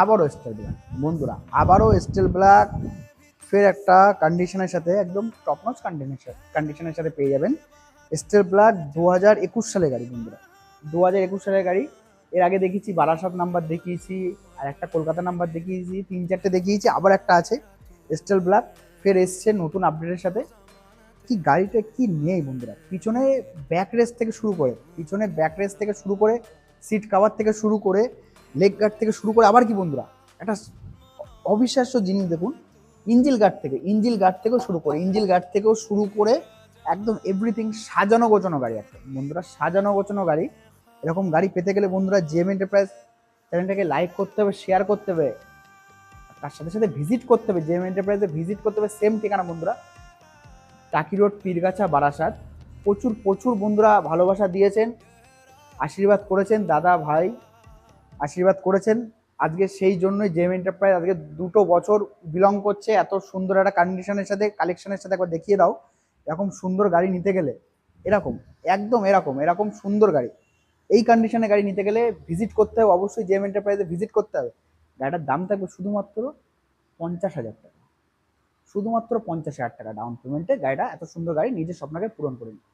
আবারও still black বন্ধুরা, আবারও স্টিল ব্ল্যাক ফের একটা কন্ডিশনের সাথে, একদম টপ নচ কন্ডিশনের সাথে পেয়ে যাবেন। স্টিল ব্ল্যাক 2021 সালের গাড়ি বন্ধুরা, 2021 সালের গাড়ি। এর আগে দেখিয়েছি বারাসাত নাম্বার দেখিয়েছি, আর একটা কলকাতা নাম্বার দেখিয়েছি, 3-4টে দেখিয়েছি, আবার একটা আছে স্টিল ব্ল্যাক ফের এসছে নতুন আপডেটের সাথে। কি গাড়িটা কি নেই বন্ধুরা, পিছনে ব্যাক রেস থেকে শুরু করে, পিছনে ব্যাক রেস থেকে শুরু করে, সিট কাভার থেকে শুরু করে, লেগ গার্ড থেকে শুরু করে, আবার কি বন্ধুরা একটা অবিশ্বাস্য জিনিস দেখুন, ইঞ্জিল গার্ড থেকেও শুরু করে, ইঞ্জিল গার্ড থেকেও শুরু করে একদম এভরিথিং সাজানো গোছানো গাড়ি একটা বন্ধুরা, সাজানো গোছানো গাড়ি। এরকম গাড়ি পেতে গেলে বন্ধুরা জেএম এন্টারপ্রাইজ চ্যানেলটাকে লাইক করতে হবে, শেয়ার করতে হবে, তার সাথে সাথে ভিজিট করতে হবে, জেএম এন্টারপ্রাইজে ভিজিট করতে হবে। সেম ঠিকানা বন্ধুরা, টাকি রোড, পীরগাছা, বারাসাত। প্রচুর প্রচুর বন্ধুরা ভালোবাসা দিয়েছেন, আশীর্বাদ করেছেন, দাদা ভাই আশীর্বাদ করেছেন। আজকে সেই জন্যই জেম এন্টারপ্রাইজ আজকে 2 বছর বিলং করছে এত সুন্দর একটা কন্ডিশনের সাথে, কালেকশনের সাথে। একবার দেখিয়ে দাও এরকম সুন্দর গাড়ি নিতে গেলে, এরকম একদম এরকম এরকম সুন্দর গাড়ি, এই কন্ডিশনে গাড়ি নিতে গেলে ভিজিট করতে হবে, অবশ্যই জেম এন্টারপ্রাইজে ভিজিট করতে হবে। গাড়িটার দাম থাকবে শুধুমাত্র 50,000 টাকা, শুধুমাত্র 50,000 টাকা ডাউন পেমেন্টে গাড়িটা, এত সুন্দর গাড়ি নিজের স্বপ্নকে পূরণ করে নিন।